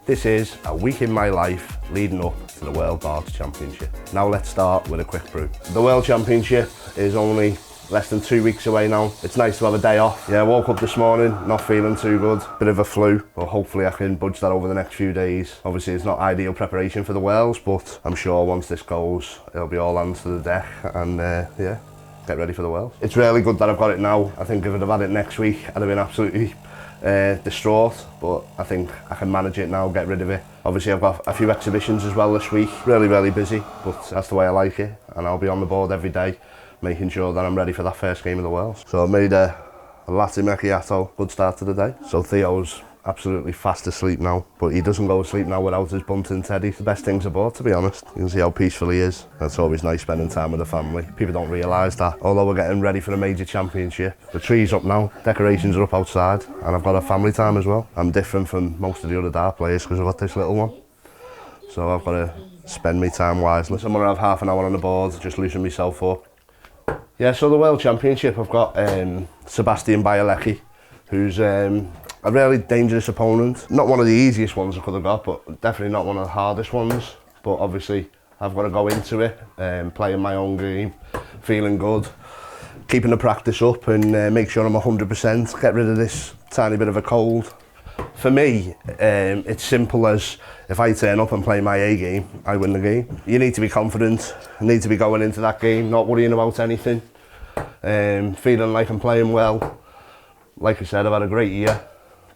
This is a week in my life leading up to the World Darts Championship. Now let's start with a quick brew. The World Championship is only less than 2 weeks away now. It's nice to have a day off. Yeah, I woke up this morning not feeling too good. Bit of a flu, but hopefully I can budge that over the next few days. Obviously it's not ideal preparation for the Worlds, but I'm sure once this goes, it'll be all hands to the deck and yeah, get ready for the Worlds. It's really good that I've got it now. I think if I'd have had it next week, I'd have been absolutely distraught, but I think I can manage it now, get rid of it. Obviously I've got a few exhibitions as well this week, really busy, but that's the way I like it, and I'll be on the board every day making sure that I'm ready for that first game of the World. So I made a latte macchiato, good start to the day. So Theo's absolutely fast asleep now, but he doesn't go to sleep now without his Bunting teddy. The best things aboard, to be honest. You can see how peaceful he is. It's always nice spending time with the family. People don't realise that. Although we're getting ready for a major championship, the tree's up now, decorations are up outside, and I've got a family time as well. I'm different from most of the other dart players because I've got this little one. So I've got to spend my time wisely. So I'm going to have half an hour on the board, just loosen myself up. Yeah, so the World Championship, I've got Sebastian Bialecki, who's a really dangerous opponent. Not one of the easiest ones I could have got, but definitely not one of the hardest ones. But obviously, I've got to go into it, playing my own game, feeling good, keeping the practice up and make sure I'm 100%, get rid of this tiny bit of a cold. For me, it's simple as if I turn up and play my A game, I win the game. You need to be confident, you need to be going into that game, not worrying about anything, feeling like I'm playing well. Like I said, I've had a great year.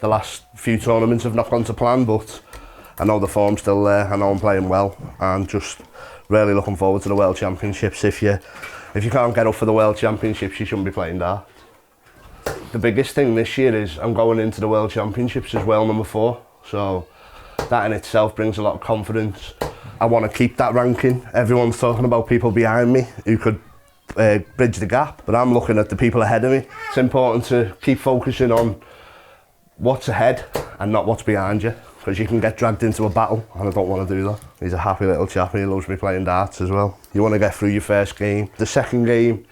The last few tournaments have not gone to plan, but I know the form's still there, I know I'm playing well, and just really looking forward to the World Championships. If you can't get up for the World Championships, you shouldn't be playing dart. The biggest thing this year is I'm going into the World Championships as well, number 4. So that in itself brings a lot of confidence. I want to keep that ranking. Everyone's talking about people behind me who could bridge the gap, but I'm looking at the people ahead of me. It's important to keep focusing on what's ahead and not what's behind you, because you can get dragged into a battle, and I don't want to do that. He's a happy little chap and he loves me playing darts as well. You want to get through your first game. The second game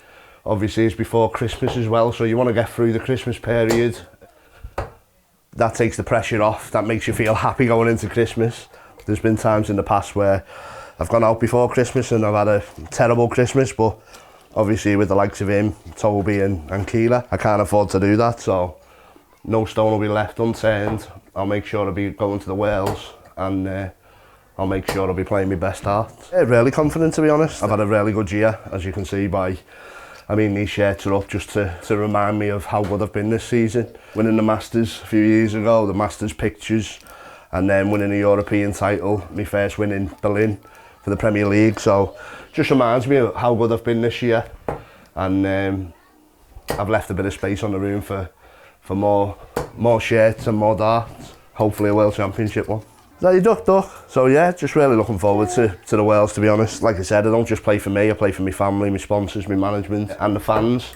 obviously is before Christmas as well, so you want to get through the Christmas period. That takes the pressure off, that makes you feel happy going into Christmas. There's been times in the past where I've gone out before Christmas and I've had a terrible Christmas, but obviously with the likes of him, Dobey and Keela, I can't afford to do that, so no stone will be left unturned. I'll make sure I'll be going to the Worlds, and I'll make sure I'll be playing my best art. Yeah, really confident, to be honest. I've had a really good year, as you can see by, these shirts are up just to remind me of how good I've been this season. Winning the Masters a few years ago, the Masters pictures, and then winning a European title, my first win in Berlin for the Premier League. So just reminds me of how good I've been this year, and I've left a bit of space on the room for more shirts and more darts. Hopefully a World Championship one. Is that your duck? So yeah, just really looking forward to the Worlds, to be honest. Like I said, I don't just play for me, I play for my family, my sponsors, my management and the fans.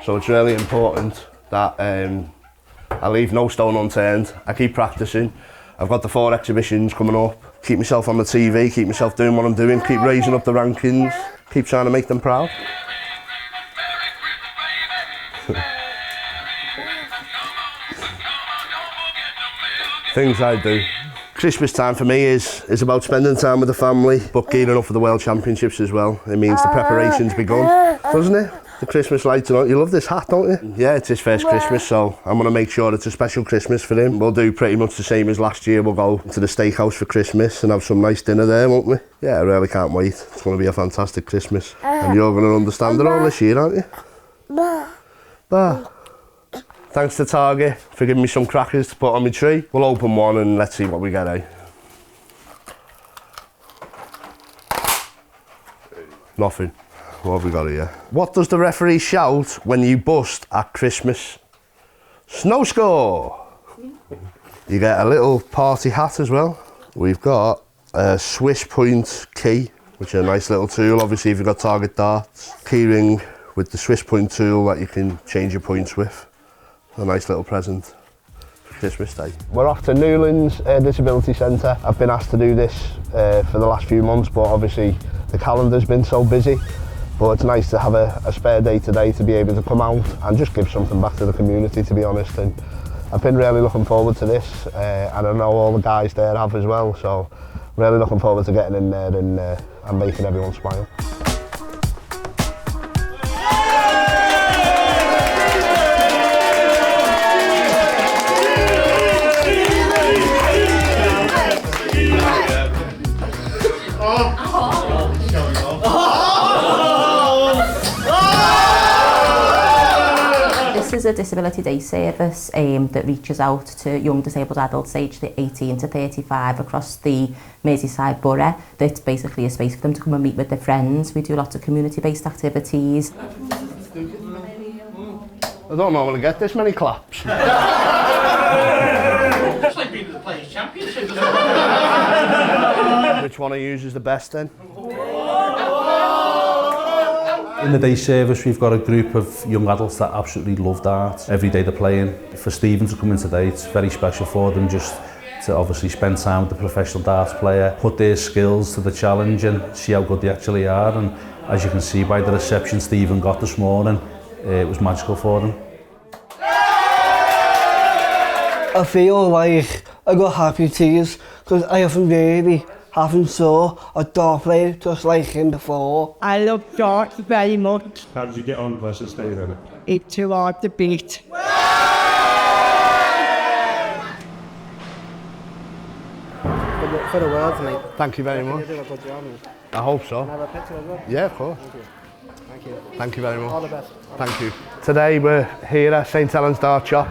So it's really important that I leave no stone unturned. I keep practicing. I've got the 4 exhibitions coming up. Keep myself on the TV, keep myself doing what I'm doing, keep raising up the rankings, keep trying to make them proud. Things I do. Christmas time for me is about spending time with the family, but gearing up for the World Championships as well. It means the preparation's begun, doesn't it? The Christmas lights, you love this hat, don't you? Yeah, it's his first Christmas, so I'm going to make sure it's a special Christmas for him. We'll do pretty much the same as last year. We'll go to the steakhouse for Christmas and have some nice dinner there, won't we? Yeah, I really can't wait. It's going to be a fantastic Christmas. And you're going to understand it all this year, aren't you? Bah. Thanks to Target for giving me some crackers to put on my tree. We'll open one and let's see what we get, eh? Nothing. What have we got here? What does the referee shout when you bust at Christmas? Snow score! You get a little party hat as well. We've got a Swiss point key, which is a nice little tool, obviously if you've got Target darts. Keyring with the Swiss point tool that you can change your points with. A nice little present for Christmas Day. We're off to Newlands Disability Centre. I've been asked to do this for the last few months, but obviously the calendar's been so busy. But it's nice to have a spare day today to be able to come out and just give something back to the community, to be honest. And I've been really looking forward to this, and I know all the guys there have as well, so really looking forward to getting in there and making everyone smile. This is a Disability Day service that reaches out to young disabled adults aged 18 to 35 across the Merseyside borough. That's basically a space for them to come and meet with their friends. We do lots of community-based activities. I don't normally get this many claps. It's like being at the Players' Championship. Which one of you is the best then? In the day service, we've got a group of young adults that absolutely love darts. Every day they're playing. For Stephen to come in today, it's very special for them just to obviously spend time with the professional darts player, put their skills to the challenge and see how good they actually are. And as you can see by the reception Stephen got this morning, it was magical for them. I feel like I got happy tears because I haven't saw a dart player just like him before. I love darts very much. How did you get on versus Stephen? It's too hard to beat. For the world, mate. Thank you very much. You did a good job, mate. I hope so. Can I have a picture as well? Yeah, of course. Thank you. Thank you very much. All the best. Thank you. Today we're here at St Helens Dart Shop.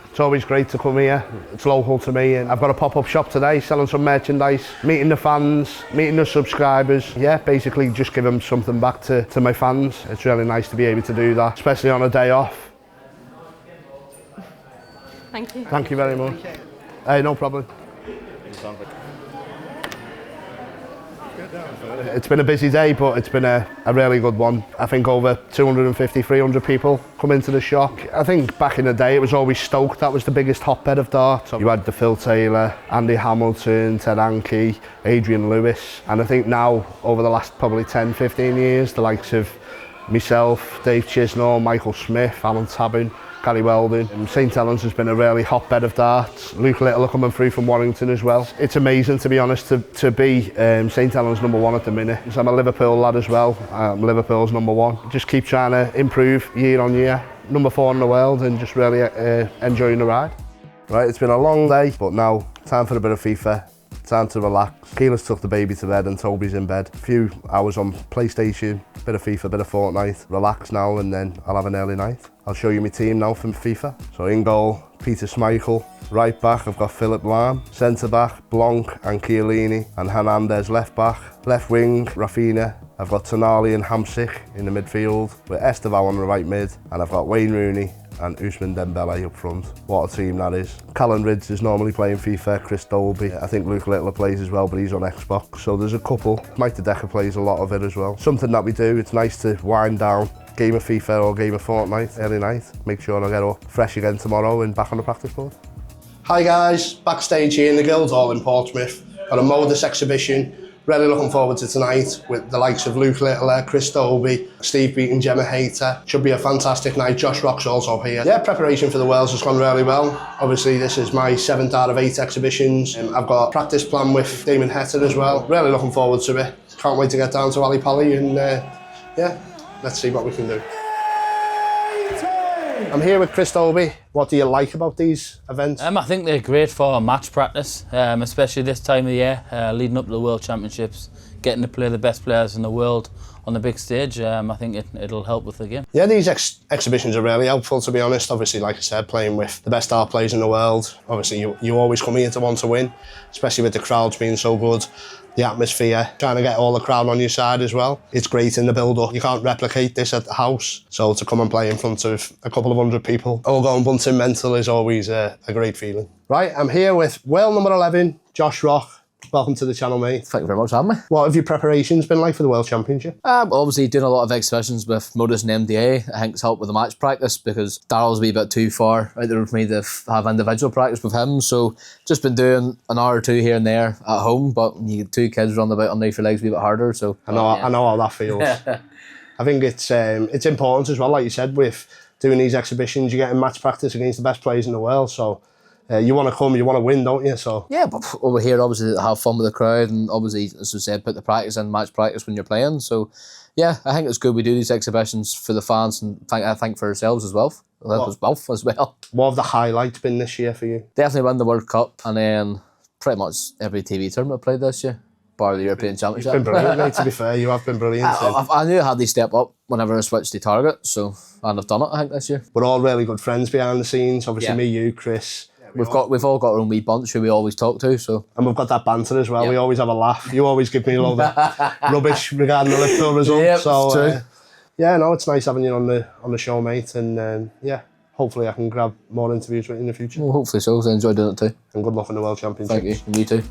It's always great to come here. It's local to me and I've got a pop-up shop today selling some merchandise, meeting the fans, meeting the subscribers. Yeah, basically just give them something back to my fans. It's really nice to be able to do that, especially on a day off. Thank you. Thank you very much. Hey, no problem. It's been a busy day, but it's been a really good one. I think over 250, 300 people come into the shop. I think back in the day, it was always Stoke. That was the biggest hotbed of darts. You had the Phil Taylor, Andy Hamilton, Ted Hankey, Adrian Lewis. And I think now, over the last probably 10, 15 years, the likes of myself, Dave Chisnall, Michael Smith, Alan Tabbin, Gary Weldon. St Helens has been a really hotbed of darts. Luke Little coming through from Warrington as well. It's amazing, to be honest, to be St Helens #1 at the minute. So I'm a Liverpool lad as well. Liverpool's #1. Just keep trying to improve year on year. #4 in the world and just really enjoying the ride. Right, it's been a long day, but now time for a bit of FIFA. Time to relax. Keela's took the baby to bed and Toby's in bed. A few hours on PlayStation, bit of FIFA, bit of Fortnite. Relax now and then I'll have an early night. I'll show you my team now from FIFA. So in goal, Peter Schmeichel. Right back, I've got Philip Lahm. Centre back, Blanc and Chiellini. And Hernandez left back. Left wing, Rafinha. I've got Tonali and Hamsik in the midfield. With Estevao on the right mid. And I've got Wayne Rooney and Ousmane Dembele up front. What a team that is. Callan Ridge is normally playing FIFA, Chris Dobey. I think Luke Littler plays as well, but he's on Xbox. So there's a couple. Mike the Decker plays a lot of it as well. Something that we do, it's nice to wind down. Game of FIFA or game of Fortnite, early night. Make sure I get up fresh again tomorrow and back on the practice board. Hi guys, backstage here in the Guildhall in Portsmouth. Got a Modus exhibition. Really looking forward to tonight with the likes of Luke Littler, Chris Dobey, Steve Beaton, Gemma Hayter. Should be a fantastic night. Josh Rock's also here. Yeah, preparation for the Worlds has gone really well. Obviously, this is my 7th out of 8 exhibitions. I've got a practice plan with Damon Hetton as well. Really looking forward to it. Can't wait to get down to Ali Pali and yeah, let's see what we can do. I'm here with Chris Dobey. What do you like about these events? I think they're great for match practice, especially this time of year, leading up to the World Championships, getting to play the best players in the world on the big stage. I think it'll help with the game. Yeah, these exhibitions are really helpful, to be honest. Obviously, like I said, playing with the best dart players in the world. Obviously, you always come here to want to win, especially with the crowds being so good. The atmosphere, trying to get all the crowd on your side as well. It's great in the build-up. You can't replicate this at the house. So to come and play in front of a couple of hundred people, all going Bunting Mental is always a great feeling. Right, I'm here with world number 11, Josh Rock. Welcome to the channel, mate. Thank you very much for having me. What have your preparations been like for the World Championship? Obviously doing a lot of exhibitions with Modus and MDA. I think it's helped with the match practice because Daryl's a wee bit too far out there for me to have individual practice with him. So just been doing an hour or two here and there at home, but when you get 2 kids running about underneath your legs, a wee bit harder. So I know how that feels. I think it's important as well, like you said, with doing these exhibitions, you're getting match practice against the best players in the world. So you want to come, you want to win, don't you? So yeah, but over here, obviously, have fun with the crowd, and obviously, as I said, put the practice in, match practice when you're playing. So yeah, I think it's good we do these exhibitions for the fans, and I think for ourselves as well. As well. What have the highlights been this year for you? Definitely win the World Cup, and then pretty much every TV tournament I played this year, bar the European Championship. You've been brilliant, mate, to be fair. You have been brilliant. I knew I had to step up whenever I switched to target, so I've done it, I think, this year. We're all really good friends behind the scenes. Obviously, Yeah. me, you, Chris. We've all got our own wee bunch who we always talk to, so. And we've got that banter as well. Yep. We always have a laugh. You always give me a load of rubbish regarding the Liverpool result. Yep, so it's true. yeah, no, it's nice having you on the show, mate. And yeah, hopefully I can grab more interviews with you in the future. Well, hopefully so. I enjoy doing it too. And good luck in the World Championship. Thank you. And you too.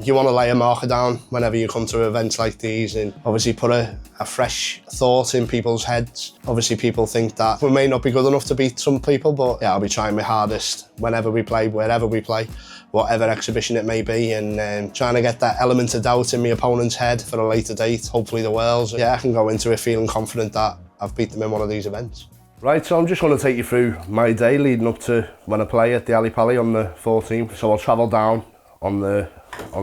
You want to lay a marker down whenever you come to events like these, and obviously put a fresh thought in people's heads. Obviously people think that we may not be good enough to beat some people, but yeah, I'll be trying my hardest whenever we play, wherever we play, whatever exhibition it may be, and trying to get that element of doubt in my opponent's head for a later date, hopefully the Worlds. Yeah, I can go into it feeling confident that I've beat them in one of these events. Right, so I'm just going to take you through my day leading up to when I play at the Ali Palace on the 14th. So I'll travel down on the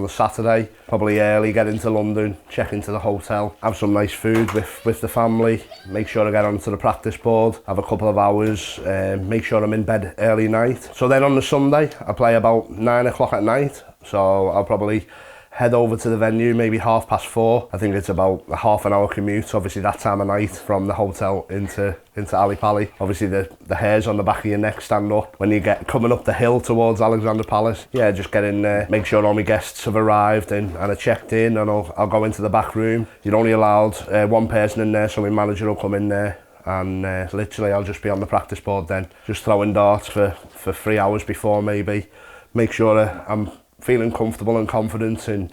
Saturday, probably early, get into London, check into the hotel, have some nice food with the family, make sure I get onto the practice board, have a couple of hours, make sure I'm in bed early night. So then on the Sunday, I play about 9 o'clock at night, so I'll probably head over to the venue, maybe 4:30. I think it's about a half an hour commute, obviously that time of night, from the hotel into Ali Palace. Obviously the hairs on the back of your neck stand up when you get coming up the hill towards Alexandra Palace. Yeah, just get in there, make sure all my guests have arrived and are checked in, and I'll go into the back room. You're only allowed one person in there, so my manager will come in there, and literally I'll just be on the practice board then, just throwing darts for 3 hours before, maybe. Make sure I'm feeling comfortable and confident in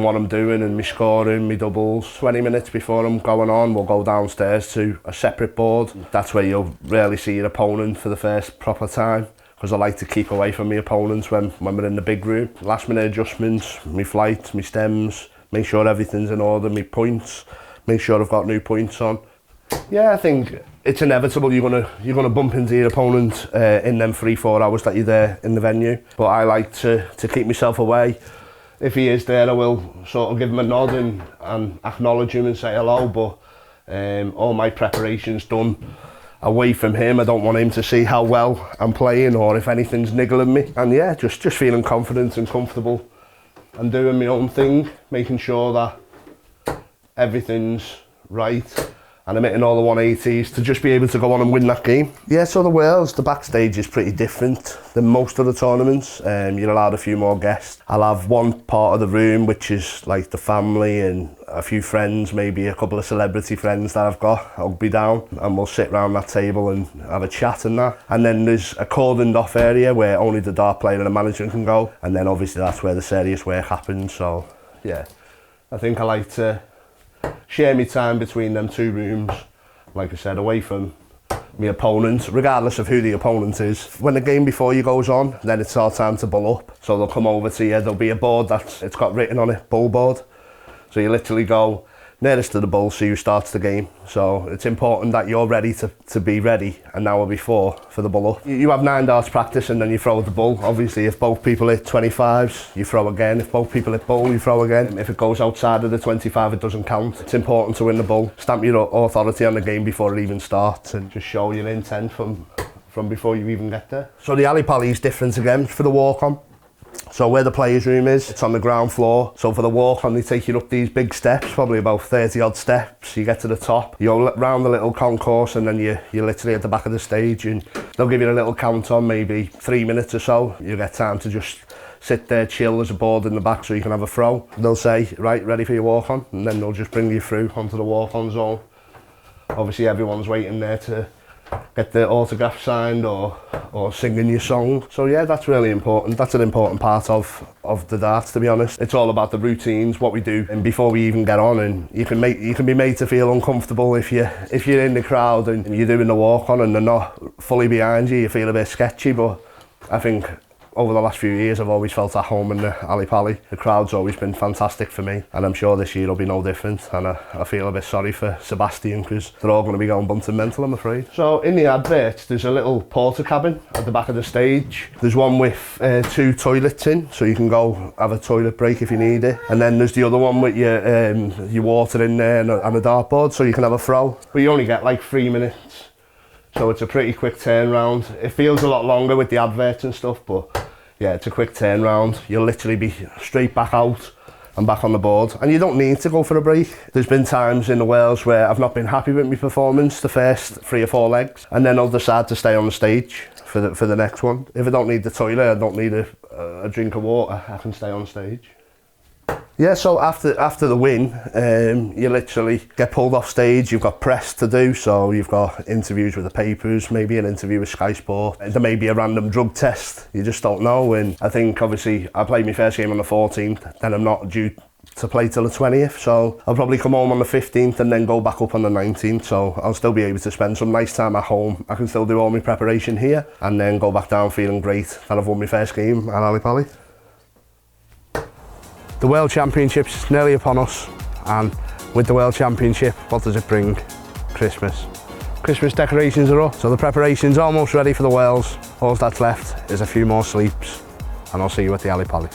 what I'm doing and my scoring, my doubles. 20 minutes before I'm going on, we'll go downstairs to a separate board. That's where you'll rarely see your opponent for the first proper time, because I like to keep away from my opponents when we're in the big room. Last minute adjustments, my flight, my stems, make sure everything's in order, my points, make sure I've got new points on. Yeah, I think it's inevitable you're gonna bump into your opponent in them 3-4 hours that you're there in the venue. But I like to keep myself away. If he is there, I will sort of give him a nod and acknowledge him and say hello. But all my preparation's done away from him. I don't want him to see how well I'm playing or if anything's niggling me. And yeah, just feeling confident and comfortable and doing my own thing, making sure that everything's right. And I'm hitting all the 180s to just be able to go on and win that game. Yeah, so the Worlds, the backstage is pretty different than most of the tournaments. You're allowed a few more guests. I'll have one part of the room which is like the family and a few friends, maybe a couple of celebrity friends that I've got. I'll be down and we'll sit around that table and have a chat and that. And then there's a cordoned off area where only the dart player and the manager can go. And then obviously that's where the serious work happens. So yeah, I think I like to share my time between them two rooms, like I said, away from my opponent, regardless of who the opponent is. When the game before you goes on, then it's our time to bull up. So they'll come over to you, there'll be a board it's got written on it, bull board. So you literally go nearest to the bull, so you start the game. So it's important that you're ready to be ready an hour before for the bull up. You have 9 darts practice and then you throw the bull. Obviously if both people hit 25s, you throw again. If both people hit bull, you throw again. If it goes outside of the 25, it doesn't count. It's important to win the bull. Stamp your authority on the game before it even starts and just show your intent from before you even get there. So the Ali Palace is different again for the walk-on. So where the players' room is, it's on the ground floor. So for the walk-on, they take you up these big steps, probably about 30 odd steps. You get to the top, you go round the little concourse, and then you're literally at the back of the stage, and they'll give you a little count on, maybe 3 minutes or so. You get time to just sit there, chill. There's a board in the back so you can have a throw. They'll say, right, ready for your walk-on, and then they'll just bring you through onto the walk-on zone. Obviously everyone's waiting there to get the autograph signed or singing your song. So yeah, that's really important. That's an important part of the darts, to be honest. It's all about the routines, what we do, and before we even get on. And you can be made to feel uncomfortable if you're in the crowd and you're doing the walk on and they're not fully behind you. You feel a bit sketchy, but I think over the last few years, I've always felt at home in the Ali Pally. The crowd's always been fantastic for me, and I'm sure this year will be no different. And I feel a bit sorry for Sebastian, because they're all going to be going Bunting Mental, I'm afraid. So in the advert, there's a little porter cabin at the back of the stage. There's one with 2 toilets in, so you can go have a toilet break if you need it. And then there's the other one with your water in there and a dartboard, so you can have a throw. But you only get like 3 minutes. So it's a pretty quick turnaround. It feels a lot longer with the adverts and stuff, but yeah, it's a quick turnaround. You'll literally be straight back out and back on the board. And you don't need to go for a break. There's been times in the Wales where I've not been happy with my performance the first 3 or 4 legs, and then I'll decide to stay on the stage for the next one. If I don't need the toilet, I don't need a drink of water, I can stay on stage. Yeah, so after the win, you literally get pulled off stage. You've got press to do, so you've got interviews with the papers, maybe an interview with Sky Sport. There may be a random drug test, you just don't know. And I think obviously I played my first game on the 14th, then I'm not due to play till the 20th, so I'll probably come home on the 15th and then go back up on the 19th, so I'll still be able to spend some nice time at home. I can still do all my preparation here and then go back down feeling great that I've won my first game at Ali Pally. The World Championship's nearly upon us, and with the World Championship, what does it bring? Christmas. Christmas decorations are up, so the preparation's almost ready for the Worlds. All that's left is a few more sleeps, and I'll see you at the Ali Pally.